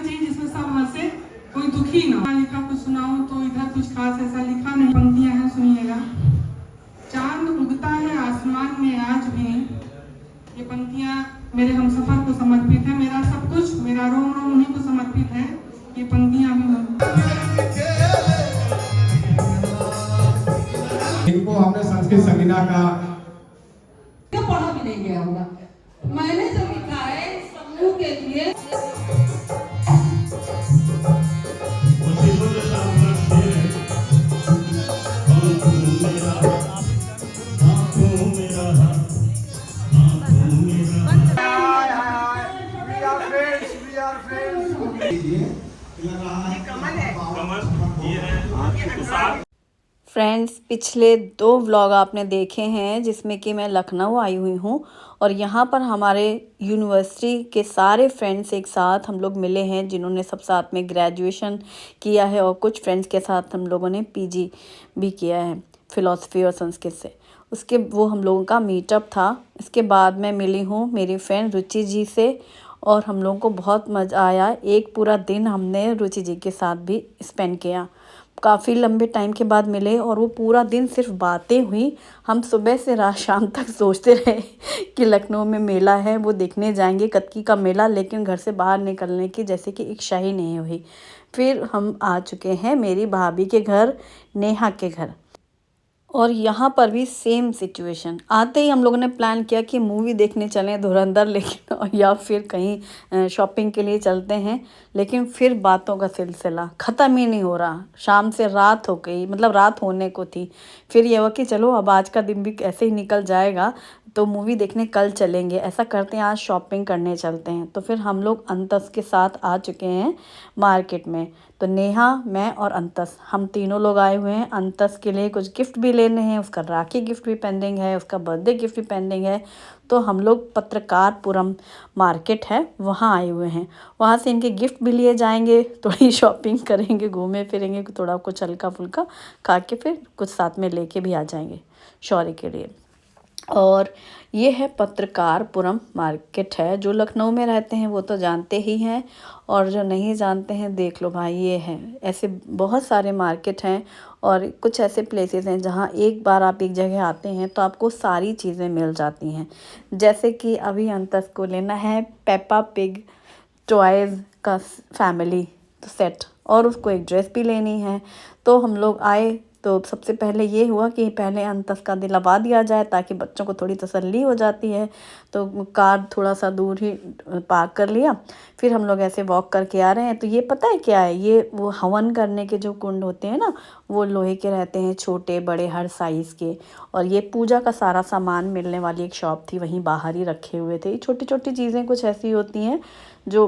चाहिए जिसमें सब हंसे, कोई दुखी ना लिखा। कुछ सुनाऊं तो इधर कुछ खास ऐसा लिखा नहीं। पंक्तियां हैं, सुनिएगा। चांद उगता है आसमान में आज भी, ये पंक्तियां मेरे हमसफर को समर्पित है। मेरा सब कुछ, मेरा रोम रोम उन्हीं को समर्पित है। ये पंक्तियां भी इनको हमने संस्कृत संगीना का पढ़ा भी नहीं गया होगा। मैंने जो लिखा है समूह के लिए फ्रेंड्स, पिछले 2 व्लॉग आपने देखे हैं जिसमें कि मैं लखनऊ आई हुई हूँ और यहाँ पर हमारे यूनिवर्सिटी के सारे फ्रेंड्स एक साथ हम लोग मिले हैं, जिन्होंने सब साथ में ग्रेजुएशन किया है और कुछ फ्रेंड्स के साथ हम लोगों ने पीजी भी किया है फ़िलासफ़ी और संस्कृत से। उसके वो हम लोगों का मीटअप था। इसके बाद मैं मिली हूँ मेरी फ्रेंड रुचि जी से और हम लोगों को बहुत मज़ा आया। एक पूरा दिन हमने रुचि जी के साथ भी स्पेंड किया। काफ़ी लंबे टाइम के बाद मिले और वो पूरा दिन सिर्फ बातें हुई। हम सुबह से रात शाम तक सोचते रहे कि लखनऊ में मेला है, वो देखने जाएंगे, कत्की का मेला, लेकिन घर से बाहर निकलने की जैसे कि इच्छा ही नहीं हुई। फिर हम आ चुके हैं मेरी भाभी के घर, नेहा के घर, और यहाँ पर भी सेम सिचुएशन। आते ही हम लोगों ने प्लान किया कि मूवी देखने चलें धुरंधर, लेकिन या फिर कहीं शॉपिंग के लिए चलते हैं, लेकिन फिर बातों का सिलसिला ख़त्म ही नहीं हो रहा। शाम से रात हो गई, मतलब रात होने को थी। फिर ये हुआ कि चलो अब आज का दिन भी ऐसे ही निकल जाएगा, तो मूवी देखने कल चलेंगे। ऐसा करते हैं आज शॉपिंग करने चलते हैं। तो फिर हम लोग अंतस के साथ आ चुके हैं मार्केट में। तो नेहा, मैं और अंतस, हम तीनों लोग आए हुए हैं। अंतस के लिए कुछ गिफ्ट भी लेने हैं, उसका राखी गिफ्ट भी पेंडिंग है, उसका बर्थडे गिफ्ट भी पेंडिंग है। तो हम लोग पत्रकारपुरम मार्केट है वहाँ आए हुए हैं। वहाँ से इनके गिफ्ट भी लिए जाएंगे, थोड़ी शॉपिंग करेंगे, घूमे फिरेंगे, थोड़ा कुछ हल्का फुल्का खा के फिर कुछ साथ में लेके भी आ जाएंगे शौर्य के लिए। और ये है पत्रकारपुरम मार्केट है। जो लखनऊ में रहते हैं वो तो जानते ही हैं, और जो नहीं जानते हैं देख लो भाई, ये है। ऐसे बहुत सारे मार्केट हैं और कुछ ऐसे प्लेसेस हैं जहाँ एक बार आप एक जगह आते हैं तो आपको सारी चीज़ें मिल जाती हैं। जैसे कि अभी अंतस को लेना है पेपा पिग टॉयज़ का फैमिली सेट, और उसको एक ड्रेस भी लेनी है। तो हम लोग आए तो सबसे पहले ये हुआ कि पहले अंतस का दिलवा दिया जाए ताकि बच्चों को थोड़ी तसल्ली हो जाती है। तो कार थोड़ा सा दूर ही पार्क कर लिया। फिर हम लोग ऐसे वॉक करके आ रहे हैं। तो ये पता है क्या है, ये वो हवन करने के जो कुंड होते हैं ना, वो लोहे के रहते हैं, छोटे बड़े हर साइज़ के। और ये पूजा का सारा सामान मिलने वाली एक शॉप थी, वहीं बाहर ही रखे हुए थे। छोटी छोटी चीज़ें कुछ ऐसी होती हैं जो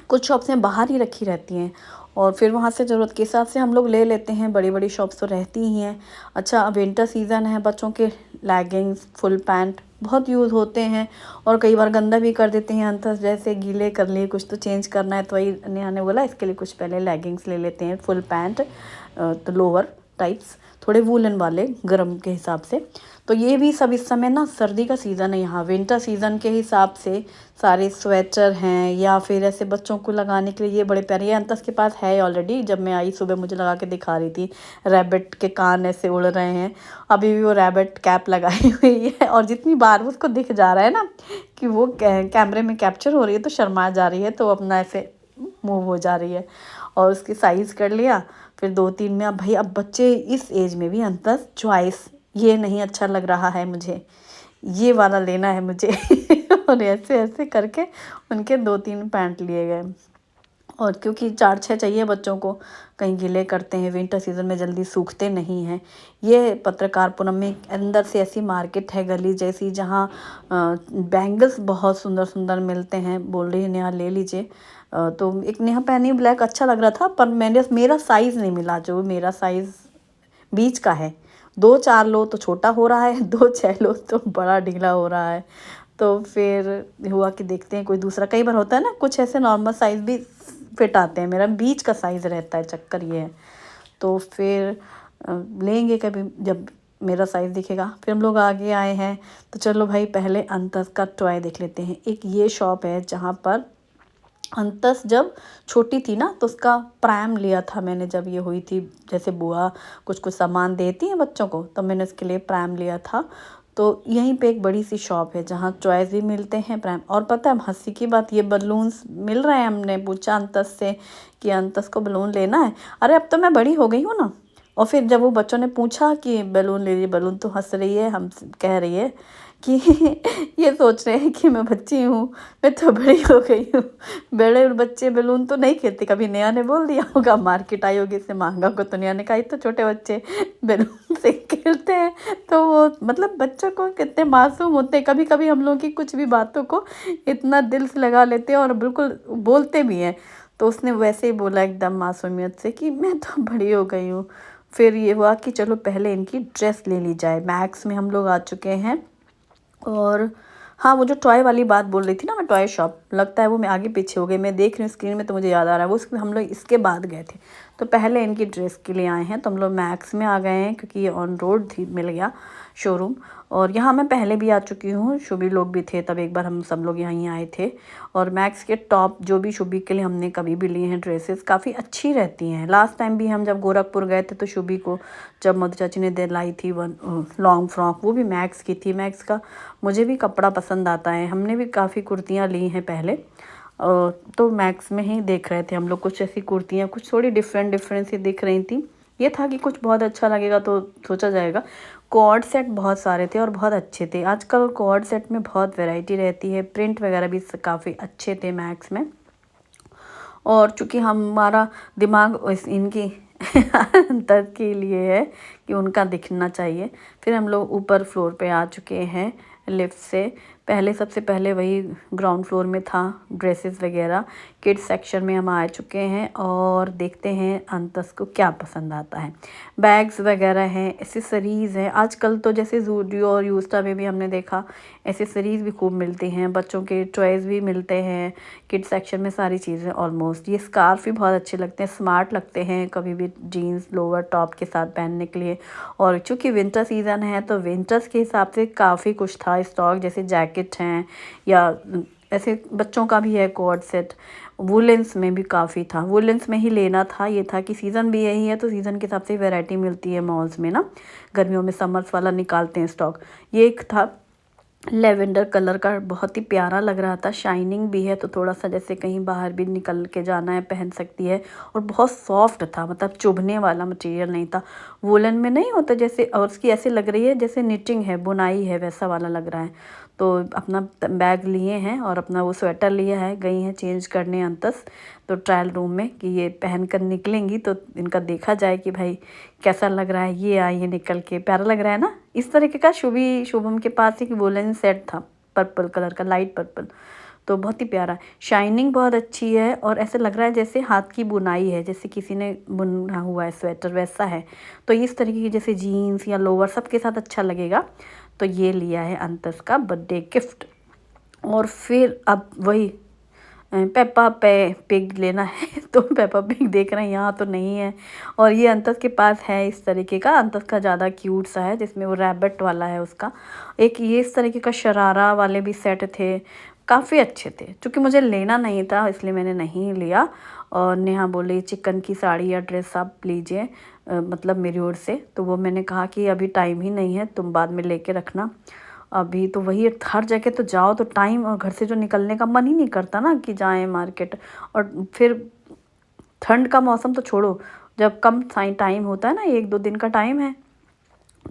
कुछ शॉप्स में बाहर ही रखी रहती हैं, और फिर वहाँ से ज़रूरत के हिसाब से हम लोग ले लेते हैं। बड़ी बड़ी शॉप्स तो रहती ही हैं। अच्छा, अब विंटर सीज़न है, बच्चों के लेगिंग्स फुल पैंट बहुत यूज़ होते हैं और कई बार गंदा भी कर देते हैं। अंतस जैसे गीले कर लिए, कुछ तो चेंज करना है, तो वही नेहा ने बोला इसके लिए कुछ पहले लेगिंग्स ले लेते हैं, फुल पैंट, तो लोअर टाइप्स, थोड़े वूलन वाले गर्म के हिसाब से। तो ये भी सब इस समय ना सर्दी का सीज़न है, यहाँ विंटर सीज़न के हिसाब से सारे स्वेटर हैं या फिर ऐसे बच्चों को लगाने के लिए ये बड़े प्यारे। ये अंतस के पास है ऑलरेडी, जब मैं आई सुबह मुझे लगा के दिखा रही थी। रैबिट के कान ऐसे उड़ रहे हैं, अभी भी वो रैबिट कैप लगाई हुई है, और जितनी बार उसको दिख जा रहा है ना कि वो कैमरे में कैप्चर हो रही है तो शर्मा जा रही है, तो अपना ऐसे मूव हो जा रही है। और उसकी साइज़ कर लिया। फिर 2-3 में, अब भाई अब बच्चे इस एज में भी अंतस चॉइस, ये नहीं अच्छा लग रहा है मुझे, ये वाला लेना है मुझे और ऐसे ऐसे करके उनके 2-3 पैंट लिए गए। और क्योंकि 4-6 चाहिए बच्चों को, कहीं गीले करते हैं, विंटर सीज़न में जल्दी सूखते नहीं हैं। ये पत्रकारपुरम में अंदर से ऐसी मार्केट है गली जैसी, जहाँ बैंगल्स बहुत सुंदर सुंदर मिलते हैं। बोल रही है नेहा ले लीजिए। तो एक नेहा पहनी ब्लैक अच्छा लग रहा था, पर मेरा साइज़ नहीं मिला। जो मेरा साइज़ बीच का है, 2-4 लो तो छोटा हो रहा है, 2-6 लो तो बड़ा ढीला हो रहा है। तो फिर हुआ कि देखते हैं कोई दूसरा, कई बार होता है ना कुछ ऐसे नॉर्मल साइज़ भी फिट आते हैं, मेरा बीच का साइज़ रहता है, चक्कर ये है। तो फिर लेंगे कभी जब मेरा साइज़ दिखेगा। फिर हम लोग आगे आए हैं, तो चलो भाई पहले अंतस का टॉय देख लेते हैं। एक ये शॉप है जहाँ पर अंतस जब छोटी थी ना तो उसका प्रैम लिया था मैंने, जब ये हुई थी। जैसे बुआ कुछ कुछ सामान देती हैं बच्चों को, तो मैंने उसके लिए प्रैम लिया था। तो यहीं पे एक बड़ी सी शॉप है जहाँ टॉयज़ भी मिलते हैं, प्रैम। और पता है हंसी की बात, ये बलून्स मिल रहे हैं। हमने पूछा अंतस से कि अंतस को बलून लेना है। अरे अब तो मैं बड़ी हो गई हूँ ना। और फिर जब वो बच्चों ने पूछा कि बैलून ले लीजिए, बैलून, तो हंस रही है, हम कह रही है कि ये सोच रहे हैं कि मैं बच्ची हूँ, मैं तो बड़ी हो गई हूँ। बड़े बच्चे बैलून तो नहीं खेलते। कभी नेहा ने बोल दिया होगा, मार्केट आई होगी इससे महंगा को, तो नेहा ने कहा ये तो छोटे बच्चे बैलून से खेलते हैं। तो वो मतलब बच्चों को कितने मासूम होते हैं, कभी कभी हम लोग की कुछ भी बातों को इतना दिल से लगा लेते हैं और बिल्कुल बोलते भी हैं। तो उसने वैसे ही बोला एकदम मासूमियत से कि मैं तो बड़ी हो गई हूँ। फिर ये हुआ कि चलो पहले इनकी ड्रेस ले ली जाए। मैक्स में हम लोग आ चुके हैं। और हाँ, वो जो टॉय वाली बात बोल रही थी ना मैं, टॉय शॉप, लगता है वो मैं आगे पीछे हो गई, मैं देख रही हूँ स्क्रीन में तो मुझे याद आ रहा है वो हम लोग इसके बाद गए थे। तो पहले इनकी ड्रेस के लिए आए हैं, तो हम लोग मैक्स में आ गए हैं क्योंकि ये ऑन रोड थी, मिल गया शोरूम। और यहाँ मैं पहले भी आ चुकी हूँ, शुभी लोग भी थे तब, एक बार हम सब लोग यहीं आए थे। और मैक्स के टॉप जो भी शुभी के लिए हमने कभी भी लिए हैं ड्रेसेस, काफ़ी अच्छी रहती हैं। लास्ट टाइम भी हम जब गोरखपुर गए थे तो शुभी को जब मधु चाची ने दिलाई थी वन लॉन्ग फ्रॉक, वो भी मैक्स की थी। मैक्स का मुझे भी कपड़ा पसंद आता है, हमने भी काफ़ी कुर्तियाँ ली हैं पहले। तो मैक्स में ही देख रहे थे हम लोग, कुछ ऐसी कुर्तियाँ कुछ थोड़ी डिफरेंट सी दिख रही थी। ये था कि कुछ बहुत अच्छा लगेगा तो सोचा जाएगा। कॉर्ड सेट बहुत सारे थे और बहुत अच्छे थे। आजकल कॉर्ड सेट में बहुत वैरायटी रहती है, प्रिंट वगैरह भी काफ़ी अच्छे थे मैक्स में। और चूँकि हमारा दिमाग इनकी अंतर के लिए है कि उनका दिखना चाहिए, फिर हम लोग ऊपर फ्लोर पे आ चुके हैं लिफ्ट से। पहले सबसे पहले वही ग्राउंड फ्लोर में था ड्रेसेस वगैरह। किड्स सेक्शन में हम आ चुके हैं और देखते हैं अंतस को क्या पसंद आता है। बैग्स वगैरह हैं, एसेसरीज़ हैं। आजकल तो जैसे ज़ूडियो और यूस्टा में भी हमने देखा एसेसरीज़ भी खूब मिलती हैं, बच्चों के टॉयज़ भी मिलते हैं किड्स सेक्शन में, सारी चीज़ें ऑलमोस्ट। ये स्कार्फ भी बहुत अच्छे लगते हैं, स्मार्ट लगते हैं कभी भी जीन्स लोअर टॉप के साथ पहनने के लिए। और चूँकि विंटर सीज़न है तो विंटर्स के हिसाब से काफ़ी कुछ था स्टॉक, जैसे जैकेट हैं या ऐसे बच्चों का भी है कोट सेट। वुलेंस में भी काफ़ी था, वुलेंस में ही लेना था। ये था कि सीज़न भी यही है तो सीज़न के हिसाब से वैरायटी मिलती है मॉल्स में ना, गर्मियों में समर्स वाला निकालते हैं स्टॉक। ये एक था लेवेंडर कलर का, बहुत ही प्यारा लग रहा था, शाइनिंग भी है तो थोड़ा सा जैसे कहीं बाहर भी निकल के जाना है पहन सकती है। और बहुत सॉफ्ट था, मतलब चुभने वाला मटेरियल नहीं था। वुलन में नहीं होता जैसे, और उसकी ऐसे लग रही है जैसे निटिंग है, बुनाई है, वैसा वाला लग रहा है। तो अपना बैग लिए हैं और अपना वो स्वेटर लिया है, गई हैं चेंज करने अंतस तो ट्रायल रूम में कि ये पहन कर निकलेंगी तो इनका देखा जाए कि भाई कैसा लग रहा है। ये आई है निकल के, प्यारा लग रहा है ना। इस तरीके का शुभम के पास एक वुलन सेट था पर्पल कलर का, लाइट पर्पल, तो बहुत ही प्यारा। शाइनिंग बहुत अच्छी है और ऐसे लग रहा है जैसे हाथ की बुनाई है, जैसे किसी ने बुना हुआ है स्वेटर, वैसा है। तो इस तरीके की जैसे जीन्स या लोअर सबके साथ अच्छा लगेगा। तो ये लिया है अंतस का बर्थडे गिफ्ट। और फिर अब वही पेप्पा पिग लेना है तो पेप्पा पिग देख रहे हैं, यहाँ तो नहीं है। और ये अंतस के पास है इस तरीके का, अंतस का ज़्यादा क्यूट सा है जिसमें वो रैबिट वाला है उसका। एक ये इस तरीके का शरारा वाले भी सेट थे, काफ़ी अच्छे थे। क्योंकि मुझे लेना नहीं था इसलिए मैंने नहीं लिया। और नेहा बोली चिकन की साड़ी या ड्रेस आप लीजिए, मतलब मेरी ओर से। तो वो मैंने कहा कि अभी टाइम ही नहीं है, तुम बाद में लेके रखना। अभी तो वही हर जगह तो जाओ तो टाइम, और घर से जो निकलने का मन ही नहीं करता ना कि जाएं मार्केट। और फिर ठंड का मौसम तो छोड़ो, जब कम टाइम होता है ना, 1-2 दिन का टाइम है,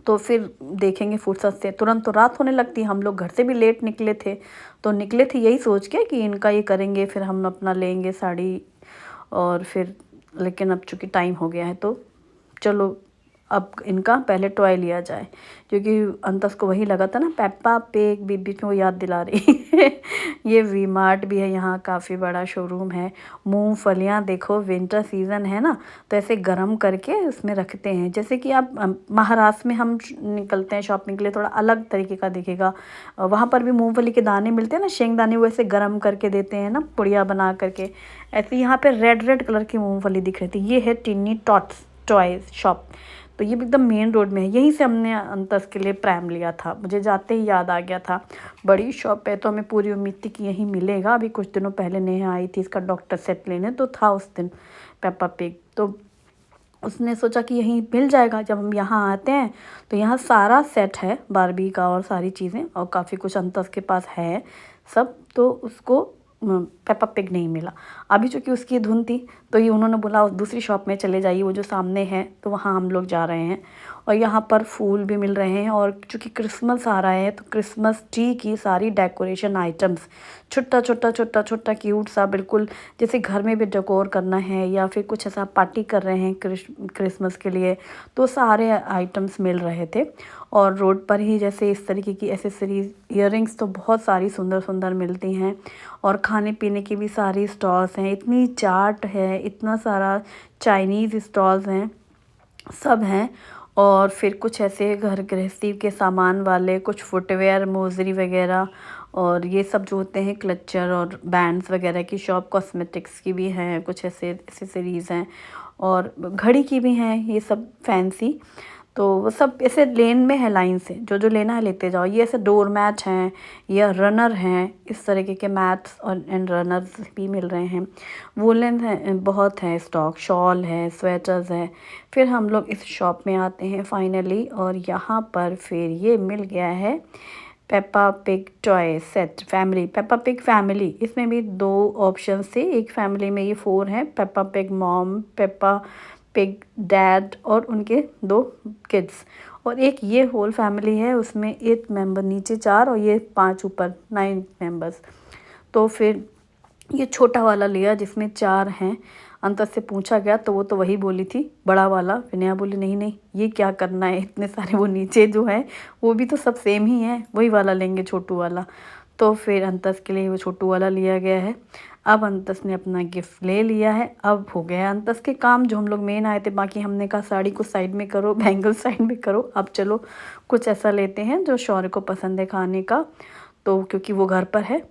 तो फिर देखेंगे फुर्सत से, तुरंत तो रात होने लगती है। हम लोग घर से भी लेट निकले थे, तो निकले थे यही सोच के कि इनका ये करेंगे फिर हम अपना लेंगे साड़ी। और फिर लेकिन अब चूँकि टाइम हो गया है तो चलो अब इनका पहले टॉय लिया जाए, क्योंकि अंतस को वही लगा था ना पेप्पा पिग, बीच में वो याद दिला रही है। ये वी मार्ट भी है यहाँ, काफ़ी बड़ा शोरूम है। मूंगफलियाँ देखो, विंटर सीज़न है ना तो ऐसे गरम करके उसमें रखते हैं। जैसे कि आप महाराष्ट्र में हम निकलते हैं शॉपिंग के लिए, थोड़ा अलग तरीके का दिखेगा। वहाँ पर भी मूँगफली के दाने मिलते हैं ना, शेंगदाने, वो ऐसे गरम करके देते हैं ना, पुड़िया बना करके। ऐसे यहाँ पर रेड कलर की मूँगफली दिख रही थी। ये है टिन्नी टॉट्स टॉयज़ शॉप। तो ये भी एकदम मेन रोड में है। यहीं से हमने अंतस के लिए प्रैम लिया था, मुझे जाते ही याद आ गया था। बड़ी शॉप है तो हमें पूरी उम्मीद थी कि यहीं मिलेगा। अभी कुछ दिनों पहले नेहा आई थी इसका डॉक्टर सेट लेने, तो था उस दिन पेप्पा पिग, तो उसने सोचा कि यहीं मिल जाएगा। जब हम यहाँ आते हैं तो यहाँ सारा सेट है बारबी का और सारी चीज़ें, और काफ़ी कुछ अंतस के पास है सब, तो उसको पेप्पा पिग नहीं मिला। अभी चूँकि उसकी धुन थी तो ये उन्होंने बोला उस दूसरी शॉप में चले जाइए, वो जो सामने है, तो वहाँ हम लोग जा रहे हैं। और यहाँ पर फूल भी मिल रहे हैं, और चूँकि क्रिसमस आ रहा है तो क्रिसमस ट्री की सारी डेकोरेशन आइटम्स, छोटा छोटा छोटा छोटा क्यूट सा, बिल्कुल जैसे घर में भी डेकोर करना है या फिर कुछ ऐसा पार्टी कर रहे हैं क्रिसमस के लिए, तो सारे आइटम्स मिल रहे थे। और रोड पर ही जैसे इस तरीके की एसेसरीज, इयररिंग्स तो बहुत सारी सुंदर सुंदर मिलती हैं, और खाने पीने की भी सारी स्टॉल्स हैं। इतनी चाट है, इतना सारा चाइनीज़ स्टॉल्स हैं, सब हैं। और फिर कुछ ऐसे घर गृहस्थी के सामान वाले, कुछ फुटवेयर, मोजरी वगैरह, और ये सब जो होते हैं क्लचर और बैंड्स वगैरह की शॉप, कॉस्मेटिक्स की भी हैं, कुछ ऐसे एसेसरीज़ हैं, और घड़ी की भी हैं, ये सब फैंसी। तो वो सब ऐसे लेन में है, लाइन से जो जो लेना है लेते जाओ। ये ऐसे डोर मैट हैं या रनर हैं, इस तरीके के मैट्स और एंड रनर्स भी मिल रहे हैं। वुलन है, बहुत है स्टॉक, शॉल है, स्वेटर्स है। फिर हम लोग इस शॉप में आते हैं फाइनली, और यहाँ पर फिर ये मिल गया है Peppa pig toy set family, Peppa pig family. इसमें भी 2 ऑप्शंस थे, एक फैमिली में ये 4 हैं, Peppa pig mom, Peppa pig dad और उनके 2 किड्स, और एक ये होल फैमिली है, उसमें 8 मेंबर, नीचे 4 और ये 5 ऊपर, 9 मेंबर्स। तो फिर ये छोटा वाला लिया जिसमें 4 हैं। अंतस से पूछा गया तो वो तो वही बोली थी, बड़ा वाला। विनया बोली नहीं नहीं, ये क्या करना है इतने सारे, वो नीचे जो है वो भी तो सब सेम ही है, वही वाला लेंगे, छोटू वाला। तो फिर अंतस के लिए वो छोटू वाला लिया गया है। अब अंतस ने अपना गिफ्ट ले लिया है। अब हो गया अंतस के काम जो हम लोग मेन आए थे। बाकी हमने कहा साड़ी को साइड में करो, बैंगल साइड में करो, अब चलो कुछ ऐसा लेते हैं जो शौर्य को पसंद है खाने का, तो क्योंकि वो घर पर है।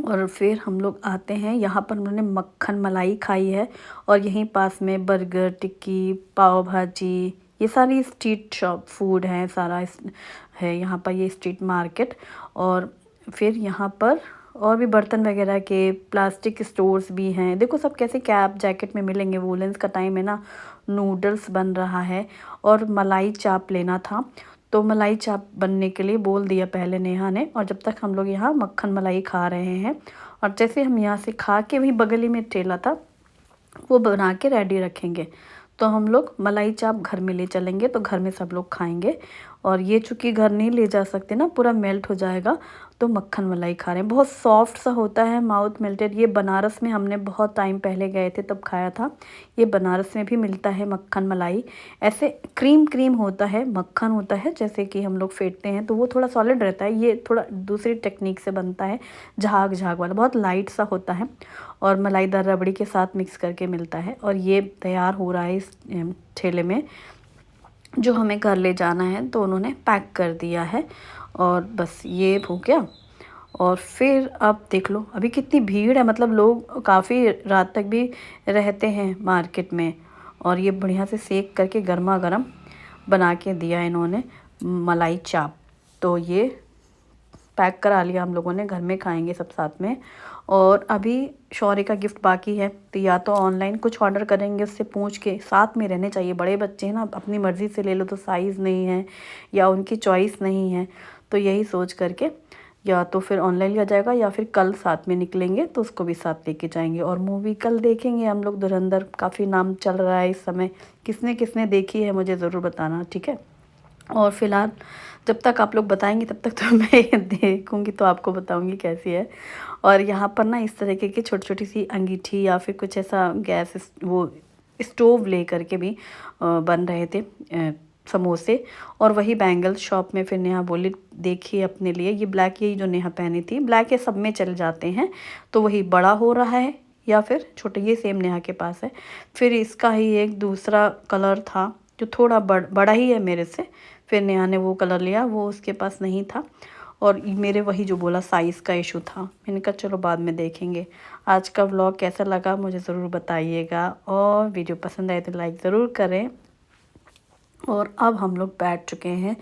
और फिर हम लोग आते हैं, यहाँ पर उन्होंने मक्खन मलाई खाई है, और यहीं पास में बर्गर, टिक्की, पाव भाजी, ये सारी स्ट्रीट शॉप फूड है, सारा है यहाँ पर, ये स्ट्रीट मार्केट। और फिर यहाँ पर और भी बर्तन वगैरह के प्लास्टिक स्टोर्स भी हैं। देखो सब कैसे कैप जैकेट में मिलेंगे, वूलेंस का टाइम है ना। नूडल्स बन रहा है, और मलाई चाप लेना था, तो मलाई चाप बनने के लिए बोल दिया पहले नेहा ने। और जब तक हम लोग यहाँ मक्खन मलाई खा रहे हैं, और जैसे हम यहाँ से खा के, वहीं बगल ही में ठेला था, वो बना के रेडी रखेंगे, तो हम लोग मलाई चाप घर में ले चलेंगे, तो घर में सब लोग खाएंगे। और ये चूँकि घर नहीं ले जा सकते ना, पूरा मेल्ट हो जाएगा, तो मक्खन मलाई खा रहे हैं। बहुत सॉफ्ट सा होता है, माउथ मेल्टेड। ये बनारस में हमने बहुत टाइम पहले गए थे तब खाया था। ये बनारस में भी मिलता है मक्खन मलाई। ऐसे क्रीम क्रीम होता है, मक्खन होता है, जैसे कि हम लोग फेंटते हैं तो वो थोड़ा सॉलिड रहता है। ये थोड़ा दूसरी टेक्निक से बनता है, झाग झाग वाला, बहुत लाइट सा होता है, और मलाईदार रबड़ी के साथ मिक्स करके मिलता है। और ये तैयार हो रहा है इस ठेले में, जो हमें घर ले जाना है, तो उन्होंने पैक कर दिया है। और बस ये हो गया। और फिर अब देख लो अभी कितनी भीड़ है, मतलब लोग काफ़ी रात तक भी रहते हैं मार्केट में। और ये बढ़िया से सेक करके गर्मा गर्म बना के दिया इन्होंने मलाई चाप, तो ये पैक करा लिया हम लोगों ने, घर में खाएंगे सब साथ में। और अभी शौर्य का गिफ्ट बाकी है, तो या तो ऑनलाइन कुछ ऑर्डर करेंगे, उससे पूछ के, साथ में रहने चाहिए, बड़े बच्चे हैं ना, अपनी मर्ज़ी से ले लो तो साइज़ नहीं है या उनकी चॉइस नहीं है, तो यही सोच करके या तो फिर ऑनलाइन लिया जाएगा, या फिर कल साथ में निकलेंगे तो उसको भी साथ लेके जाएंगे। और मूवी कल देखेंगे हम लोग धुरंधर, काफ़ी नाम चल रहा है इस समय, किसने किसने देखी है मुझे ज़रूर बताना, ठीक है। और फिलहाल जब तक आप लोग बताएंगे तब तक तो मैं देखूंगी, तो आपको बताऊंगी कैसी है। और यहाँ पर ना इस तरीके की छोटी छोटी सी अंगीठी या फिर कुछ ऐसा गैस वो स्टोव ले करके भी बन रहे थे समोसे। और वही बैंगल शॉप में फिर नेहा बोली देखिए अपने लिए, ये ब्लैक, यही जो नेहा पहनी थी ब्लैक, ये सब में चल जाते हैं, तो वही बड़ा हो रहा है या फिर छोटे, ये सेम नेहा के पास है। फिर इसका ही एक दूसरा कलर था जो थोड़ा बड़ा ही है मेरे से, फिर नेहा ने वो कलर लिया, वो उसके पास नहीं था। और मेरे वही जो बोला साइज़ का इशू था, मैंने कहा चलो बाद में देखेंगे। आज का व्लॉग कैसा लगा मुझे ज़रूर बताइएगा, और वीडियो पसंद आए तो लाइक ज़रूर करें। और अब हम लोग बैठ चुके हैं।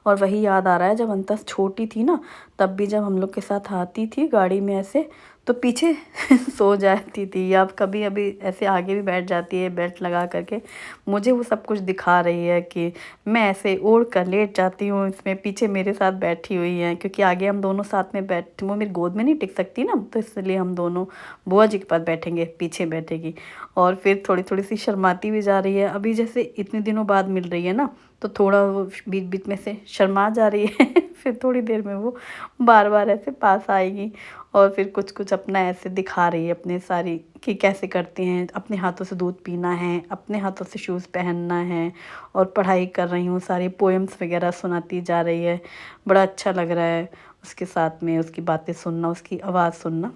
और वही याद आ रहा है जब अंतस छोटी थी ना, तब भी जब हम लोग के साथ आती थी गाड़ी में ऐसे, तो पीछे सो जाती थी, या कभी अभी ऐसे आगे भी बैठ जाती है बेल्ट लगा करके। मुझे वो सब कुछ दिखा रही है कि मैं ऐसे ओढ़ कर लेट जाती हूँ इसमें, पीछे मेरे साथ बैठी हुई है, क्योंकि आगे हम दोनों साथ में बैठ, वो मेरी गोद में नहीं टिक सकती ना, तो इसलिए हम दोनों बुआ जी के पास बैठेंगे, पीछे बैठेगी। और फिर थोड़ी थोड़ी सी शर्माती भी जा रही है, अभी जैसे इतने दिनों बाद मिल रही है ना, तो थोड़ा वो बीच बीच में से शर्मा जा रही है फिर थोड़ी देर में वो बार बार ऐसे पास आएगी और फिर कुछ कुछ अपना ऐसे दिखा रही है अपने सारी कि कैसे करती हैं, अपने हाथों से दूध पीना है, अपने हाथों से शूज़ पहनना है, और पढ़ाई कर रही हूँ, सारी पोएम्स वगैरह सुनाती जा रही है। बड़ा अच्छा लग रहा है उसके साथ में उसकी बातें सुनना, उसकी आवाज़ सुनना।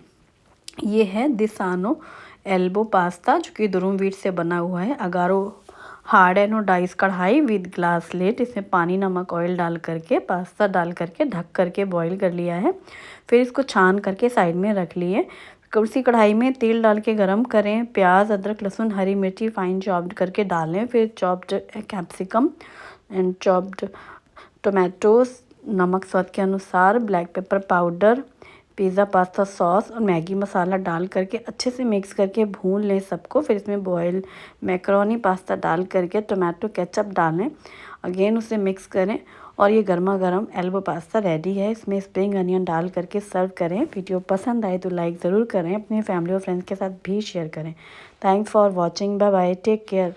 ये है दिसानो एल्बो पास्ता, जो कि दुरुम व्हीट से बना हुआ है। अगारो हार्ड एंड डाइस कढ़ाई विद ग्लास लेट, इसमें पानी नमक ऑयल डाल करके पास्ता डाल करके ढक करके बॉईल कर लिया है। फिर इसको छान करके साइड में रख लिए। उसी कढ़ाई में तेल डाल के गरम करें, प्याज अदरक लहसुन हरी मिर्ची फाइन चॉप्ड करके डालें, फिर chopped capsicum and chopped tomatoes, नमक स्वाद के अनुसार, black pepper powder, pizza pasta sauce और मैगी मसाला डाल करके अच्छे से मिक्स करके भून लें सबको। फिर इसमें बॉयल मैकरोनी पास्ता डाल करके टोमेटो केचप डालें, अगेन उसे मिक्स करें और ये गर्मा गर्म एल्बो पास्ता रेडी है। इसमें स्प्रिंग अनियन डाल करके सर्व करें। वीडियो पसंद आए तो लाइक ज़रूर करें, अपनी फैमिली और फ्रेंड्स के साथ भी शेयर करें। Thanks for watching, bye bye, take care.